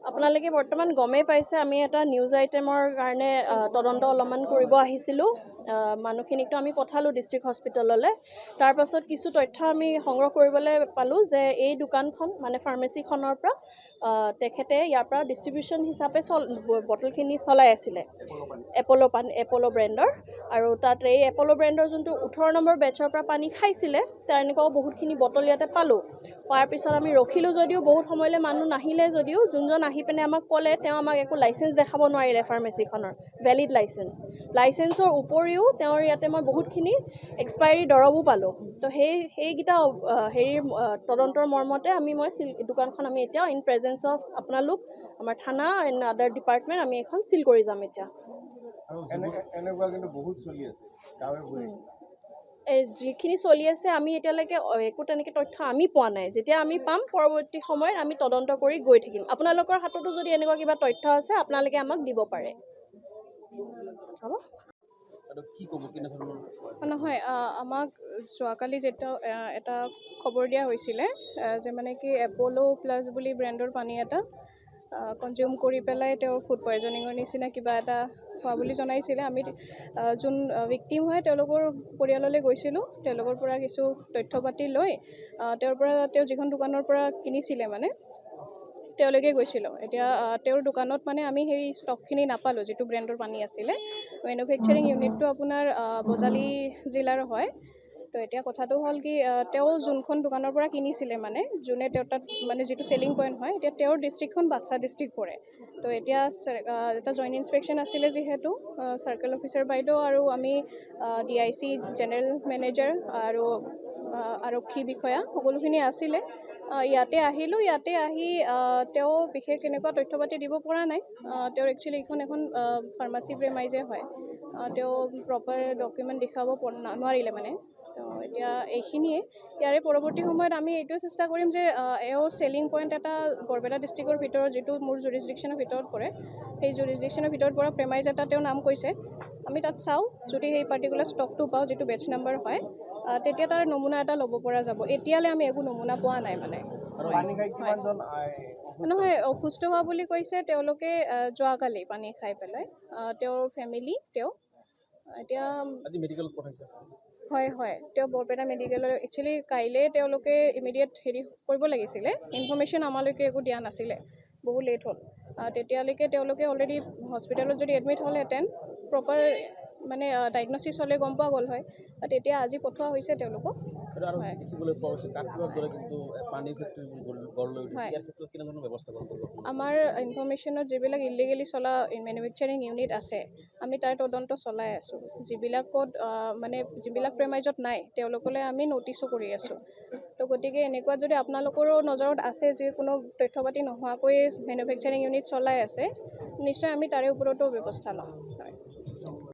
আপোনালোকে বৰ্তমান গমেই পাইছে আমি এটা নিউজ আইটেমৰ কাৰণে তদন্ত অলপমান কৰিব আহিছিলোঁ। মানুহখিনিকতো আমি পঠালোঁ ডিষ্ট্ৰিক্ট হস্পিটেললৈ। তাৰ পাছত কিছু তথ্য আমি সংগ্ৰহ কৰিবলৈ পালোঁ যে এই দোকানখন মানে ফাৰ্মেচিখনৰ পৰা তেখেতে ইয়াৰ পৰা ডিষ্ট্ৰিবিউশ্যন হিচাপে বটলখিনি চলাই আছিলে এপ'ল' ব্ৰেণ্ডৰ। আৰু তাত এই এপ'ল' ব্ৰেণ্ডৰ যোনটো 18 নম্বৰ বেটছৰ পৰা পানী খাইছিলে তেনেকুৱাও বহুতখিনি বটল ইয়াতে পালোঁ। পোৱাৰ পিছত আমি ৰখিলোঁ যদিও বহুত সময়লৈ মানুহ নাহিলে যদিও যোনজন আহি পিনে আমাক ক'লে তেওঁ আমাক একো লাইচেঞ্চ দেখাব নোৱাৰিলে ফাৰ্মেচিখনৰ ভেলিড লাইচেঞ্চৰ উপৰিও তেওঁৰ ইয়াতে মই বহুতখিনি এক্সপায়াৰী দৰৱো পালোঁ। তো সেইকেইটা তদন্তৰ মৰ্মতে মই দোকানখন আমি এতিয়া ইন প্ৰেজেঞ্চ অফ আপোনালোক আমাৰ থানা এণ্ড আদাৰ ডিপাৰ্টমেণ্ট আমি এখন চিল কৰি যাম এতিয়া। যিখিনি চলি আছে আমি এতিয়ালৈকে একো তেনেকৈ তথ্য আমি পোৱা নাই। যেতিয়া আমি পাম পৰৱৰ্তী সময়ত আমি তদন্ত কৰি গৈ থাকিম। আপোনালোকৰ হাততো যদি এনেকুৱা কিবা তথ্য আছে আপোনালোকে আমাক দিব পাৰে। হ'ব? নহয়, আমাক যোৱাকালি যেতিয়া এটা খবৰ দিয়া হৈছিলে যে মানে কি এপ'ল' প্লাছ বুলি ব্ৰেণ্ডৰ পানী এটা কনজিউম কৰি পেলাই তেওঁৰ ফুড পয়জনিঙৰ নিচিনা কিবা এটা হোৱা বুলি জনাইছিলে। আমি যোন ভিক্টিম হয় তেওঁলোকৰ পৰিয়াললৈ গৈছিলোঁ। তেওঁলোকৰ পৰা কিছু তথ্য পাতি লৈ তেওঁ যিখন দোকানৰ পৰা কিনিছিলে মানে তেওঁলোকে গৈছিলোঁ। এতিয়া তেওঁৰ দোকানত মানে আমি সেই ষ্টকখিনি নাপালোঁ যিটো ব্ৰেণ্ডৰ পানী আছিলে। মেনুফেকচাৰিং ইউনিটটো আপোনাৰ বজালী জিলাৰ হয়। তো এতিয়া কথাটো হ'ল কি তেওঁ যোনখন দোকানৰ পৰা কিনিছিলে মানে যোনে তেওঁৰ তাত মানে যিটো চেলিং পইণ্ট হয় এতিয়া তেওঁৰ ডিষ্ট্ৰিক্টখন বাক্সা ডিষ্ট্ৰিক্ট পৰে। তো এতিয়া এটা জইণ্ট ইনস্পেকশ্যন আছিলে যিহেতু চাৰ্কেল অফিচাৰ বাইদেউ আৰু আমি DIC জেনেৰেল মেনেজাৰ আৰু আৰক্ষী বিষয়া সকলোখিনি আছিলে। ইয়াতে আহিলোঁ। ইয়াতে আহি তেওঁ বিশেষ এনেকুৱা তথ্য পাতি দিব পৰা নাই। তেওঁৰ একচুৱেলি এইখন এখন ফাৰ্মাচী প্ৰেমাইজে হয়। তেওঁ প্ৰপাৰ ডকুমেণ্ট দেখাব নোৱাৰিলে মানে। তো এতিয়া এইখিনিয়ে। ইয়াৰে পৰৱৰ্তী সময়ত আমি এইটোৱে চেষ্টা কৰিম যে এওঁৰ চেলিং পইণ্ট এটা বৰপেটা ডিষ্ট্ৰিক্টৰ ভিতৰত যিটো মোৰ জুৰিছডিকশ্যনৰ ভিতৰত পৰে সেই জুৰিছডিকশ্যনৰ ভিতৰত পৰা প্ৰেমাইজ এটা তেওঁ নাম কৈছে। আমি তাত চাওঁ যদি সেই পাৰ্টিকুলাৰ ষ্টকটো পাওঁ যিটো বেটছ নাম্বাৰ হয় তেতিয়া তাৰ নমুনা এটা ল'ব পৰা যাব। এতিয়ালৈ আমি একো নমুনা পোৱা নাই মানে। নহয়, অসুস্থ হোৱা বুলি কৈছে তেওঁলোকে যোৱাকালি পানী খাই পেলাই তেওঁৰ ফেমিলি এতিয়া হয় তেওঁ বৰপেটা মেডিকেলৰ একচুৱেলি কাইলৈ তেওঁলোকে ইমিডিয়েট কৰিব লাগিছিলে। ইনফৰ্মেশ্যন আমালৈকে একো দিয়া নাছিলে, বহু লেট হ'ল। তেতিয়ালৈকে তেওঁলোকে অলৰেডি হস্পিটেলত যদি এডমিট হ'লহেঁতেন প্ৰপাৰ মানে ডায়েগনচিছ হ'লে গম পোৱা গ'ল হয়। তেতিয়া আজি পঠোৱা হৈছে তেওঁলোকক। আমাৰ ইনফৰ্মেশ্যনত যিবিলাক ইলিগেলি চলা মেনুফেকচাৰিং ইউনিট আছে আমি তাৰ তদন্ত চলাই আছোঁ। যিবিলাক প্ৰেমাইজত নাই তেওঁলোকলৈ আমি ন'টিছো কৰি আছোঁ। তো গতিকে এনেকুৱা যদি আপোনালোকৰো নজৰত আছে যে কোনো তথ্য পাতি নোহোৱাকৈয়ে মেনুফেকচাৰিং ইউনিট চলাই আছে নিশ্চয় আমি তাৰে ওপৰতো ব্যৱস্থা ল'ম।